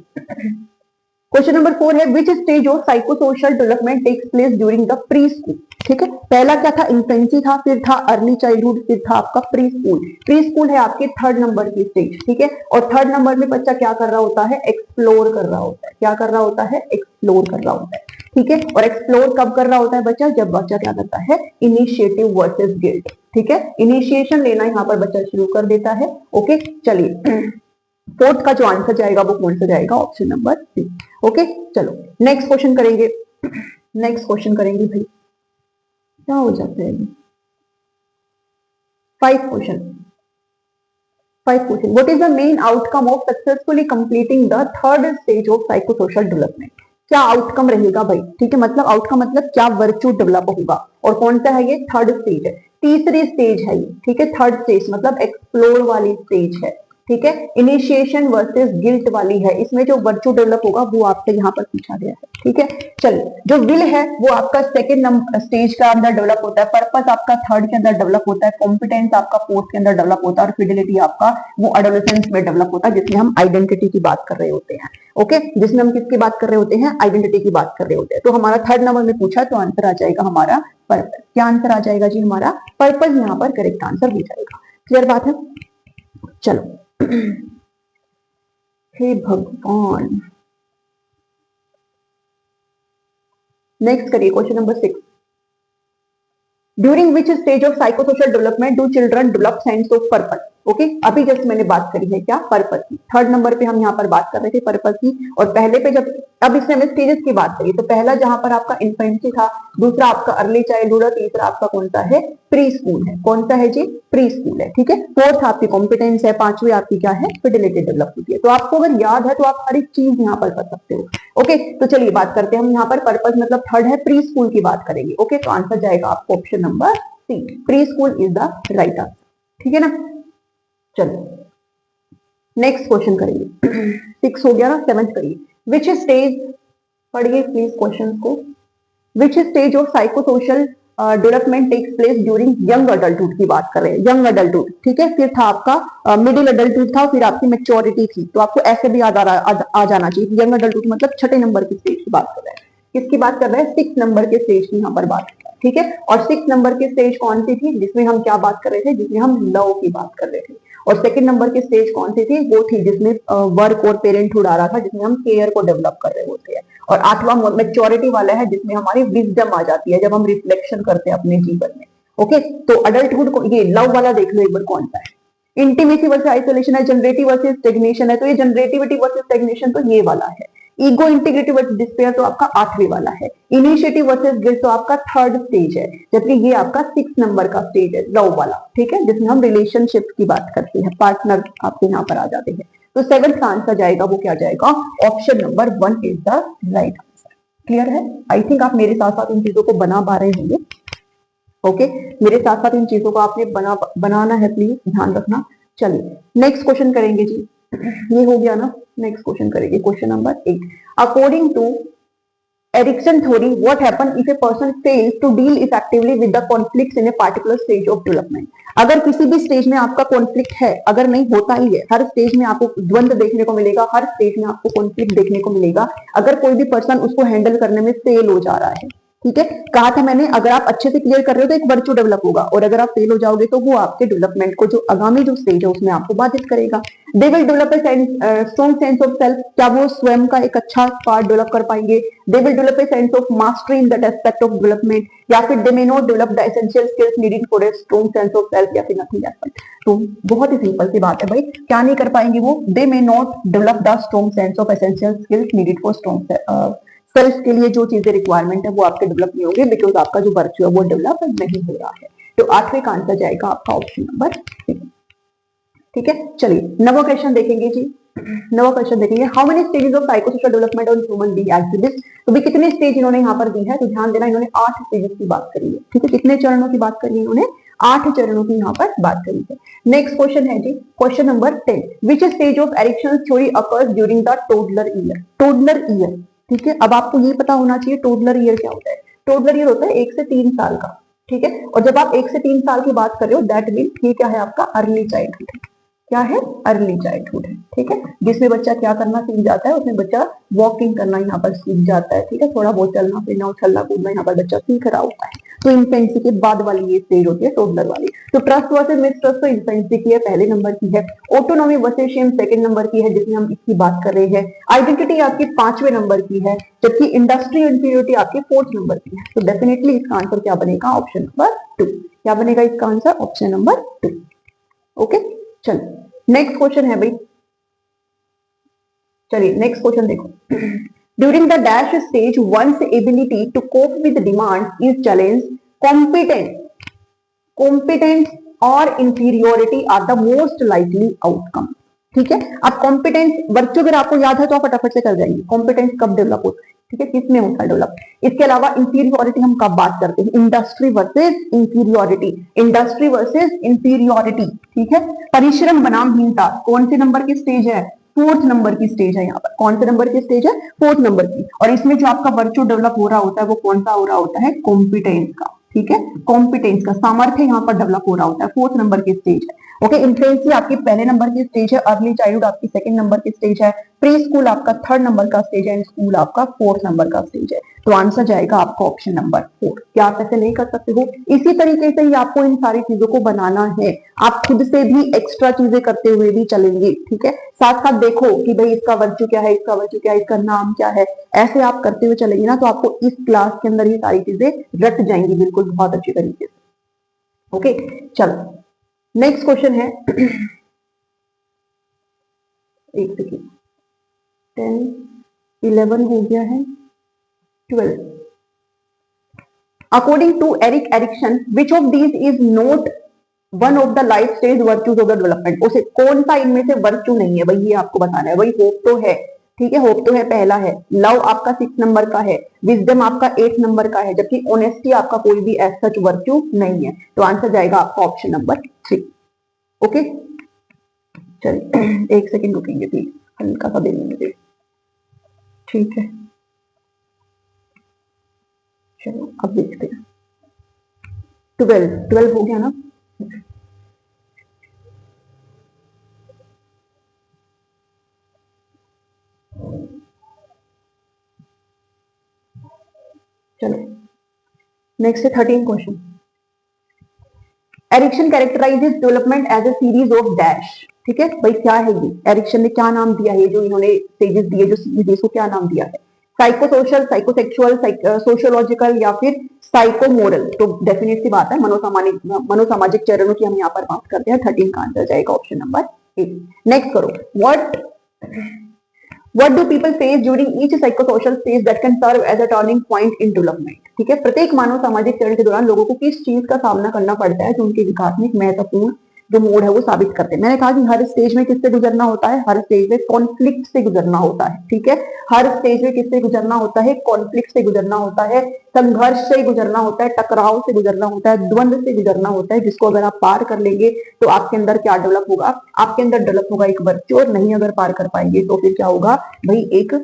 क्वेश्चन नंबर 4 है, which stage of psychosocial development takes place during the preschool. ठीक है, पहला क्या था, इन्फेंसी था, फिर था अर्ली चाइल्डहुड, फिर था आपका प्री स्कूल। प्री स्कूल है आपके 3rd नंबर की स्टेज। ठीक है, और 3rd नंबर में बच्चा क्या कर रहा होता है, एक्सप्लोर कर रहा होता है। क्या कर रहा होता है, एक्सप्लोर कर रहा होता है। ठीक है, और एक्सप्लोर कब कर रहा होता है बच्चा, जब बच्चा क्या करता है, इनिशिएटिव वर्सेस गिल्ट। ठीक है, इनिशिएशन लेना यहाँ पर बच्चा शुरू कर देता है। ओके, चलिए 4th का जो आंसर जाएगा वो कौन सा जाएगा, ऑप्शन नंबर सी। ओके, चलो नेक्स्ट क्वेश्चन करेंगे। नेक्स्ट क्वेश्चन करेंगे भाई, क्या हो जाता है, 5 question. What is the main outcome of successfully completing the 3rd stage of psychosocial development. क्या आउटकम रहेगा भाई। ठीक है, मतलब आउटकम मतलब क्या वर्च्यू डेवलप होगा, और कौन सा है ये, 3rd स्टेज है, तीसरी स्टेज है ये। ठीक है, 3rd स्टेज मतलब एक्सप्लोर वाली स्टेज है। ठीक है, इनिशिएशन वर्सेस गिल्ट वाली है, इसमें जो वर्च्यू डेवलप होगा वो आपके यहाँ पर पूछा गया है। ठीक है, चलिए जो विल है वो आपका 2nd स्टेज का अंदर डेवलप होता है, पर्पस आपका 3rd के अंदर डेवलप होता है, कॉम्पिटेंस आपका 4th के अंदर डेवलप होता है, और फिडिलिटी आपका वो एडोलेसेंस में डेवलप होता है, जिसमें हम आइडेंटिटी की बात कर रहे होते हैं। ओके, जिसमें हम किसकी बात कर रहे होते हैं, आइडेंटिटी की बात कर रहे होते हैं। तो हमारा 3rd नंबर में पूछा, तो आंसर आ जाएगा हमारा पर्पस। क्या आंसर आ जाएगा जी, हमारा पर्पस यहाँ पर करेक्ट आंसर हो जाएगा। क्लियर बात है, चलो हे भगवान, नेक्स्ट करिए question number 6। During which stage of psychosocial development do children develop sense of purpose. Okay, अभी जस्ट मैंने बात करी है क्या, पर्पस की। थर्ड नंबर पे हम यहाँ पर बात कर रहे थे पर्पस की, और पहले पे जब अब इसमें हमें स्टेजेस की बात करी तो पहला जहां पर आपका इन्फेंसी था, दूसरा आपका अर्ली चाइल्डहुड है, तीसरा आपका कौन सा है, प्री स्कूल है। कौन सा है जी, प्री स्कूल है। ठीक है, फोर्थ आपकी कॉम्पिटेंस है, पांचवी आपकी क्या है, फिडिलिटी डेवलप होती है। तो आपको अगर याद है तो आप हर एक चीज यहाँ पर कर सकते हो। ओके, तो चलिए बात करते हैं हम यहाँ पर पर्पस मतलब थर्ड है, प्री स्कूल की बात करेंगे। ओके, तो आंसर जाएगा आपको option number C, preschool is the right answer. ठीक है ना, चलो नेक्स्ट क्वेश्चन करेंगे। 6 हो गया ना, 7th करिए। विच स्टेज, पढ़िए प्लीज क्वेश्चन को। Which stage of psychosocial development takes place during young adulthood की बात कर रहे हैं, यंग अडल्टहुड। ठीक है, फिर था आपका मिडिल अडल्टहुड था, फिर आपकी मेच्योरिटी थी। तो आपको ऐसे भी याद आ जाना चाहिए, यंग अडल्टहुड मतलब छठे नंबर की स्टेज की बात कर रहे हैं। किसकी बात कर रहे हैं, 6 नंबर के स्टेज की यहाँ पर बात कर रहे हैं। ठीक है, और 6 नंबर की स्टेज कौन सी थी, जिसमें हम क्या बात कर रहे थे, जिसमें हम लव की बात कर रहे थे। और सेकंड नंबर की स्टेज कौन सी थी, वो थी जिसमें वर्क और पेरेंटहुड आ रहा था, जिसमें हम केयर को डेवलप कर रहे होते हैं। और 8वां मेच्योरिटी वाला है, जिसमें हमारी विजडम आ जाती है, जब हम रिफ्लेक्शन करते हैं अपने जीवन में। ओके, तो अडल्टहुड को ये लव वाला देख लो एक बार कौन सा है। इंटीमेसी वर्सेस आइसोलेशन है, जनरेटिव वर्सेस स्टेग्नेशन है, तो ये जनरेटिविटी वर्सेस स्टेग्नेशन तो ये वाला है। ईगो इंटीग्रिटी वर्सेस डिस्पेयर तो आपका 8वें वाला है। इनिशिएटिव वर्सेस गिल्ट तो आपका 3rd स्टेज है, जबकि ये आपका 6 नंबर का स्टेज है, लव वाला। ठीक है, जिसमें हम रिलेशनशिप की बात करते हैं, पार्टनर आपके यहाँ पर आ जाते हैं। तो 7th का आंसर जाएगा, वो क्या जाएगा, option number 1 is the right answer. Clear है, आई थिंक आप मेरे साथ साथ इन चीजों को बना पा रहे होंगे। ओके, मेरे साथ साथ इन चीजों को आपने बनाना है, प्लीज ध्यान रखना। चलिए नेक्स्ट क्वेश्चन करेंगे जी, ये हो गया ना। नेक्स्ट क्वेश्चन करेंगे, question number 8। According to Erikson theory, what happens if a person fails to deal effectively with the conflicts in a particular stage of development? अगर किसी भी स्टेज में आपका कॉन्फ्लिक्ट है, अगर नहीं होता ही है, हर स्टेज में आपको द्वंद देखने को मिलेगा, हर स्टेज में आपको कॉन्फ्लिक्ट देखने को मिलेगा। अगर कोई भी पर्सन उसको हैंडल करने में फेल हो जा रहा है, ठीक है, कहा था मैंने, अगर आप अच्छे से क्लियर कर रहे हो तो एक वर्चू डेवलप होगा, और अगर आप फेल हो जाओगे तो वो आपके डेवलपमेंट को, जो आगामी जो स्टेज है उसमें आपको बाधित करेगा। दे will develop A strong sense of self, क्या वो स्वयं का एक अच्छा पार्ट डेवलप कर पाएंगे। They will develop a sense of mastery in that aspect of development, या फिर they may not develop the essential skills needed for a strong sense of self, या फिर नथिंग एस्पेक्ट। तो बहुत ही सिंपल सी बात है भाई, क्या नहीं कर पाएंगे वो, they may not develop the strong sense of essential skills needed for strong self के लिए जो चीजें रिक्वायरमेंट है वो आपके डेवलप नहीं होंगे, बिकॉज आपका जो वर्च्यू है वो डेवलप नहीं हो रहा है। तो 8वें का आंसर जाएगा आपका ऑप्शन नंबर 3। ठीक है, चलिए नवा क्वेश्चन देखेंगे जी। नवा क्वेश्चन देखेंगे, how many stages of psychosocial development on human being exhibit. तो भी कितने स्टेज इन्होंने यहाँ पर दी है, तो ध्यान देना, इन्होंने 8 स्टेजेस की बात करी है। ठीक है, कितने चरणों की बात करी है इन्होंने, 8 चरणों की यहाँ पर बात करी है। नेक्स्ट क्वेश्चन है जी, question number 10। Which stage of Erikson theory occurs during the toddler year. Toddler year, ठीक है, अब आपको ये पता होना चाहिए टोडलर ईयर क्या होता है। टोडलर ईयर होता है 1 से 3 साल का। ठीक है, और जब आप 1 से 3 साल की बात कर रहे हो, दैट मीन ये क्या है, आपका अर्ली चाइल्डहुड है। क्या है, अर्ली चाइल्डहुड है। ठीक है, जिसमें बच्चा क्या करना सीख जाता है, उसमें बच्चा वॉकिंग करना यहाँ पर सीख जाता है। ठीक है, थोड़ा बहुत चलना फिरना उछलना कूदना यहाँ पर बच्चा सीख रहा होता है। तो इन्फेंसी के बाद वाली ये स्टेज होती है टोडलर वाली। तो ट्रस्ट वर्सेस मिसट्रस्ट तो इन्फेंसी की है, पहले नंबर की है। Autonomy versus shame second number की है, जिसमें हम इसकी बात कर रहे हैं। आइडेंटिटी आपकी 5वें नंबर की है, जबकि इंडस्ट्री इंफीरियरिटी आपकी 4th नंबर की है। तो डेफिनेटली इसका आंसर क्या बनेगा, ऑप्शन नंबर 2। क्या बनेगा इसका आंसर, ऑप्शन नंबर 2। ओके, चलिए नेक्स्ट क्वेश्चन है भाई, चलिए नेक्स्ट क्वेश्चन देखो। During the dash stage one's ability to cope with demand is challenge, competence और inferiority are the most likely outcome. ठीक है, अब कॉम्पिटेंस वर्चू अगर आपको याद है तो आप फटाफट से कर जाएंगे। कॉम्पिटेंस कब डेवलप होता है, ठीक है, किसमें होता है डेवलप। इसके अलावा इंफीरियोरिटी हम कब बात करते हैं, industry versus inferiority, industry versus inferiority. ठीक है, परिश्रम बनाम हीनता कौन से नंबर की स्टेज है, 4th नंबर की स्टेज है। यहाँ पर कौन से नंबर की स्टेज है, 4th नंबर की। और इसमें जो आपका वर्चू डेवलप हो रहा होता है वो कौन सा हो रहा होता है, कॉम्पिटेंस का। ठीक है, कॉम्पिटेंस का सामर्थ्य यहाँ पर डेवलप हो रहा होता है, 4th नंबर की स्टेज है। ओके, इन्फेंसी आपकी पहले नंबर की स्टेज है, अर्ली चाइल्डहुड आपकी 2nd नंबर की स्टेज है, प्री स्कूल आपका 3rd नंबर का स्टेज है, एंड स्कूल आपका 4th नंबर का स्टेज है। तो आंसर जाएगा आपका ऑप्शन नंबर 4। क्या आप ऐसे नहीं कर सकते हो? इसी तरीके से ही आपको इन सारी चीजों को बनाना है। आप खुद से भी एक्स्ट्रा चीजें करते हुए भी चलेंगे, ठीक है। साथ साथ देखो कि भाई इसका वर्च्यू क्या है, इसका वर्च्यू क्या है, इसका नाम क्या है, ऐसे आप करते हुए चलेंगे ना, तो आपको इस क्लास के अंदर ये सारी चीजें रट जाएंगी बिल्कुल बहुत अच्छी तरीके से। ओके, चलो नेक्स्ट क्वेश्चन है। एक सेकेंड, 10, 11 हो गया है, 12। According to Erik Erikson, which of these is not one of the life stage virtues of the development? उसे कौन सा इनमें से वर्च्यू नहीं है भाई, ये आपको बताना है। भाई होप तो है, ठीक है, होप तो है, पहला है। लव आपका 6 नंबर का है, विजडम आपका 8 नंबर का है, जबकि ऑनेस्टी आपका कोई भी एज सच वर्च्यू नहीं है। तो आंसर जाएगा आपका ऑप्शन नंबर 3। ओके, चलिए एक सेकेंड रुकेंगे प्लीज, हल्का सा देने मुझे, ठीक है। चलो अब देखते हैं, 12 हो गया ना। चलो नेक्स्ट है 13 question. Erikson characterises development as a series of dash. ठीक है भाई, क्या है ये? एरिक्सन ने क्या नाम दिया है, जो इन्होंने स्टेजेस दिए, जो सीरीज, इसको क्या नाम दिया है? साइकोसोशल, साइकोसेक्सुअल, सोशियोलॉजिकल या फिर साइकोमोरल? तो डेफिनेट सी बात है, मनोसामाजिक चरणों की हम यहाँ पर बात करते हैं। 13 का आंसर जाएगा ऑप्शन नंबर 8। नेक्स्ट करो, What do people face during each psychosocial stage that can serve as a turning point in development? ठीक है, प्रत्येक मानव सामाजिक चरण के दौरान लोगों को किस चीज का सामना करना पड़ता है जो उनके विकास में एक महत्वपूर्ण जो मोड है वो साबित करते हैं। मैंने कहा कि हर स्टेज में किससे गुजरना होता है? हर स्टेज में कॉन्फ्लिक्ट से गुजरना होता है, ठीक है। हर स्टेज में किससे गुजरना होता है? कॉन्फ्लिक्ट से गुजरना होता है, संघर्ष से गुजरना होता है, टकराव से गुजरना होता है, द्वंद्व से गुजरना होता है, जिसको अगर आप पार कर लेंगे तो आपके अंदर क्या डेवलप होगा? आपके अंदर डेवलप होगा एक वर्च्यू, और नहीं अगर पार कर पाएंगे तो फिर क्या होगा भाई, एक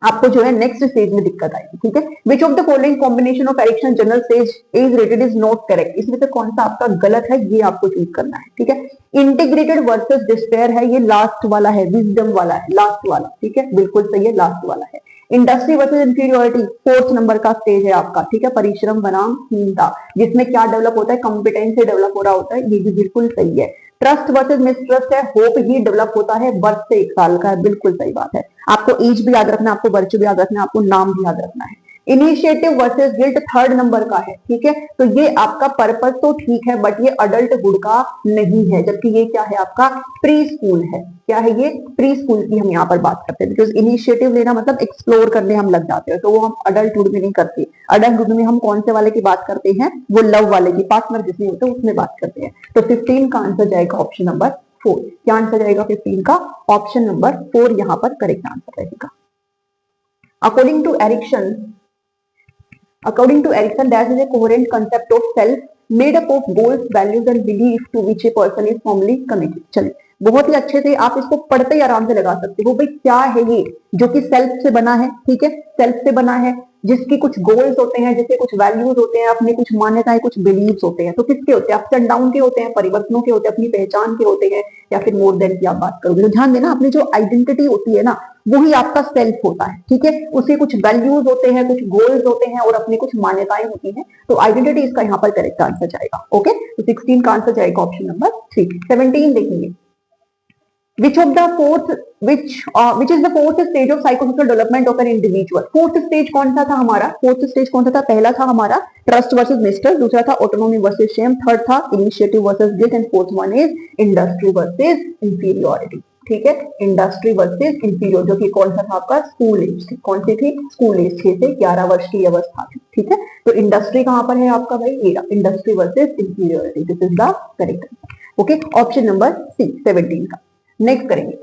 आपको जो है नेक्स्ट स्टेज में दिक्कत आएगी, ठीक है। Which of the following combination of Erikson general stage is rated is not correct? इसमें से कौन सा आपका गलत है, ये आपको चूज करना है, ठीक है। इंटीग्रेटेड वर्सेस डिस्पेयर है, ये लास्ट वाला है, विजडम वाला है, लास्ट वाला, ठीक है, बिल्कुल सही है, लास्ट वाला है। Industry versus inferiority 4th number का स्टेज है आपका, ठीक है, परिश्रम बनाम हीनता, जिसमें क्या डेवलप होता है? कॉम्पिटेंस से डेवलप हो रहा होता है, ये भी बिल्कुल सही है। ट्रस्ट वर्सेस मिसट्रस्ट है, होप ही डेवलप होता है, वर्ष से 1 साल का है, बिल्कुल सही बात है। आपको एज भी याद रखना, आपको वर्च्यू भी याद रखना, आपको नाम भी याद रखना है। Initiative versus guilt 3rd number का है, ठीक है, तो ये आपका पर्पस तो ठीक है, बट ये अडल्टहुड का नहीं है, जबकि ये क्या है आपका? प्री स्कूल है। क्या है ये? प्री स्कूल की हम यहाँ पर बात करते हैं, बिकॉज इनिशिएटिव लेना मतलब एक्सप्लोर करने हम लग जाते हैं, तो वो हम अडल्टहुड में नहीं करते। अडल्टहुड में हम कौन से वाले की बात करते हैं? वो लव वाले की, पार्टनर जिसमें होते हैं उसमें बात करते हैं। तो 15 का आंसर जाएगा ऑप्शन नंबर 4। क्या आंसर जाएगा 15 का? ऑप्शन नंबर 4 यहाँ पर करेक्ट आंसर रहेगा। According to Erikson, that is a coherent concept of self made up of goals, values and belief to which a person is firmly committed. चलिए, बहुत ही अच्छे से आप इसको पढ़ते ही आराम से लगा सकते हो भाई, क्या है ये जो कि सेल्फ से बना है, ठीक है, सेल्फ से बना है, जिसकी कुछ गोल्स होते हैं, जिसके कुछ वैल्यूज होते हैं, अपने कुछ मान्यताएं, कुछ बिलीव्स होते हैं। तो किसके होते हैं? अप्स एंड डाउन के होते हैं, परिवर्तनों के होते हैं, अपनी पहचान के होते हैं, या फिर मोर देन की आप बात करोगे तो ध्यान देना, अपनी जो आइडेंटिटी होती है ना, वही आपका सेल्फ होता है, ठीक है। उसके कुछ वैल्यूज होते हैं, कुछ गोल्स होते हैं और अपनी कुछ मान्यताएं होती हैं। तो आइडेंटिटी इसका यहाँ पर करेक्ट आंसर जाएगा। ओके, तो 16 का आंसर जाएगा ऑप्शन नंबर 3। 17 देखेंगे, which is the fourth stage of psychosocial development of an individual? Fourth stage कौन सा था हमारा? फोर्थ स्टेज कौन सा था? पहला था हमारा ट्रस्ट वर्सेस मिस्ट्रस्ट, दूसरा था ऑटोनॉमी वर्सेस शेम, थर्ड था initiative versus guilt, and fourth one is industry versus inferiority, ठीक है। इंडस्ट्री वर्सेस इंफीरियर, जो कि कौन सा था आपका? स्कूल एज, कौन सी थी? स्कूल एज, 6 से 11 वर्ष की अवस्था थी, ठीक है। तो इंडस्ट्री कहां पर है आपका भाई? ये industry versus inferiority, this is the correct answer. Okay, option number C 17 का। नेक्स्ट करेंगे,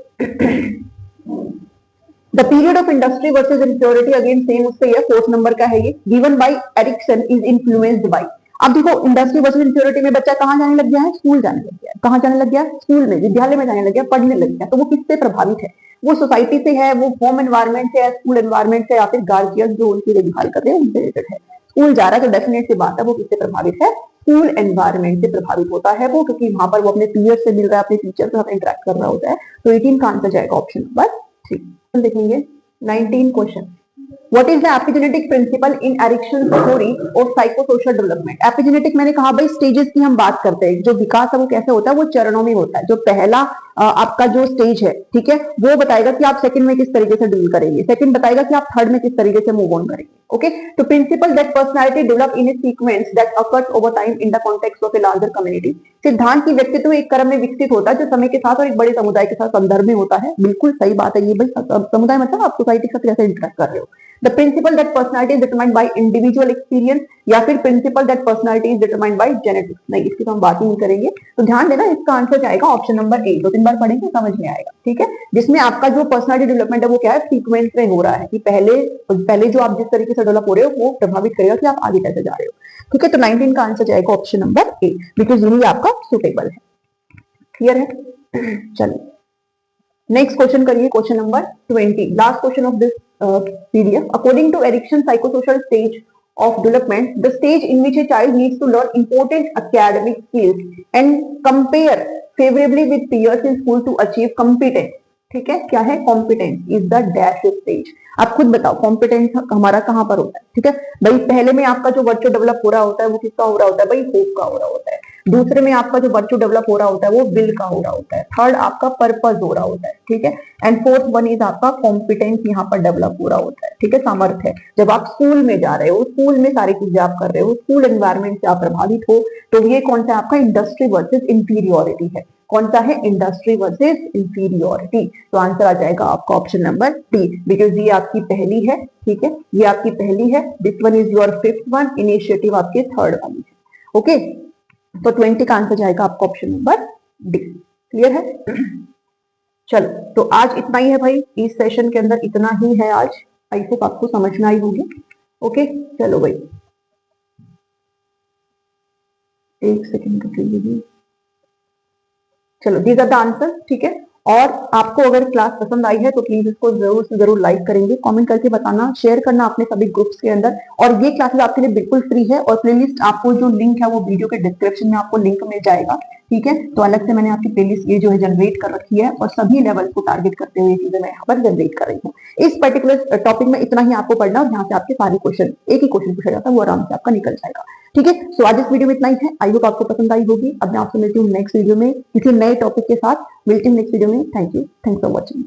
the period of industry versus inferiority, again same उससे है, 4th नंबर का है ये, given by Erikson, is influenced by. अब देखो, इंडस्ट्री वर्सेस इंफीरियोरिटी में बच्चा कहां जाने लग गया है? स्कूल जाने लग गया है। कहां जाने लग गया? स्कूल में, विद्यालय में जाने लग गया, पढ़ने लग गया। तो वो किससे प्रभावित है? वो सोसाइटी से है, वो होम एनवायरमेंट से है, स्कूल एनवायरमेंट से, या फिर गार्जियन जो उनकी देखभाल कर रहे हैं उनसे रिलेटेड है। स्कूल जा रहा है तो डेफिनेट सी बात है वो किससे प्रभावित है? स्कूल एनवायरमेंट से प्रभावित होता है वो, क्योंकि वहां पर वो अपने पीयर से मिल रहा है, अपने टीचर के साथ इंटरेक्ट कर रहा होता है। तो 18 का आंसर जाएगा ऑप्शन नंबर 3। देखेंगे 19 question, what is the epigenetic principle in Erikson theory of psychosocial development. Epigenetic मैंने कहा भाई स्टेजेस की हम बात करते हैं, जो विकास है वो कैसे होता है, वो चरणों में होता है। जो पहला आपका जो स्टेज है, ठीक है, वो बताएगा कि आप सेकंड में किस तरीके से डील करेंगे, सेकंड बताएगा कि आप थर्ड में किस तरीके से मूव ऑन करेंगे। ओके, तो principal that personality develop in A sequence that occurs over time in the context of a larger community. सिद्धांत की व्यक्तित्व एक क्रम में विकसित होता है जो समय के साथ और एक बड़े समुदाय के साथ संदर्भ में होता है। बिल्कुल सही बात है ये भाई, समुदाय मतलब आप सोसाइटी के साथ कैसे इंटरेक्ट कर रहे हो। The principal that personality is determined by individual experience, या फिर principal that personality is determined by genetics. नहीं, इसकी तो हम बात ही नहीं करेंगे, तो ध्यान देना, इसका आंसर जाएगा ऑप्शन नंबर ए। 2-3 बार पढ़ेंगे समझ में आएगा, ठीक है, जिसमें आपका जो पर्सनालिटी डेवलपमेंट है वो क्या है, सीक्वेंस में हो रहा है कि पहले जो आप जिस तरीके से डेवलप हो रहे हो वो प्रभावित करेगा कि आप आगे कैसे जा रहे हो। ठीक है, तो 19 का आंसर जाएगा ऑप्शन नंबर ए, बिकॉज यही आपका सुटेबल है। क्लियर है? चलिए नेक्स्ट क्वेश्चन करिए, question number 20, last question of this PDF. According to Erikson psychosocial stage of development, the stage in which a child needs to learn important academic skills and compare favorably with peers in school to achieve competence. ठीक है, क्या है, competence is the dash stage. आप खुद बताओ competence हमारा कहां पर होता है। ठीक है भाई, पहले में आपका जो वर्चू डेवलप हो रहा होता है वो किसका हो रहा होता है भाई, होप का हो रहा होता है। दूसरे में आपका जो वर्चू डेवलप हो रहा होता है वो विल का हो रहा होता है। थर्ड आपका पर्पस हो रहा होता है। ठीक है, एंड फोर्थ वन इज आपका कॉम्पिटेंस यहाँ पर डेवलप हो रहा होता है। ठीक है, सामर्थ्य। जब आप स्कूल में जा रहे हो, स्कूल में सारी चीजें आप कर रहे हो, स्कूल एनवायरमेंट से आप प्रभावित हो, तो ये कौन सा आपका इंडस्ट्री वर्सेस इंफीरियोरिटी है। कौन सा है, इंडस्ट्री वर्सेस इंफीरियोरिटी। तो आंसर आ जाएगा आपका ऑप्शन नंबर डी, बिकॉज ये आपकी पहली है। ठीक है, ये आपकी पहली है, this one is your fifth one, initiative आपके थर्ड वाली है। ओके, तो 20 का आंसर जाएगा आपका ऑप्शन नंबर डी। क्लियर है? चलो, तो आज इतना ही है भाई, इस सेशन के अंदर इतना ही है आज। आई होप आपको समझ में आई होगी। ओके, चलो भाई, एक सेकेंड रुक लीजिए। चलो, दीज आर द आंसर। ठीक है, और आपको अगर क्लास पसंद आई है तो प्लीज इसको जरूर से जरूर लाइक करेंगे, कमेंट करके बताना, शेयर करना अपने सभी ग्रुप्स के अंदर। और ये क्लासेस आपके लिए बिल्कुल फ्री है, और प्लेलिस्ट आपको जो लिंक है वो वीडियो के डिस्क्रिप्शन में आपको लिंक मिल जाएगा। ठीक है, तो अलग से मैंने आपकी प्लेलिस्ट ये जो है जनरेट कर रखी है, और सभी लेवल को टारगेट करते हुए चीजें मैं यहाँ पर जनरेट कर रही हूँ। इस पर्टिकुलर टॉपिक में इतना ही आपको पढ़ना, और यहाँ से आपके सारे क्वेश्चन, एक ही क्वेश्चन पूछा जाता है, वो आराम से आपका निकल जाएगा। ठीक है, सो आज इस वीडियो में इतना ही है। आई होप आपको पसंद आई होगी। अब मैं आपसे मिलती हूँ नेक्स्ट वीडियो में किसी नए टॉपिक के साथ। मिलती हूँ नेक्स्ट वीडियो में। Thank you, thanks for watching.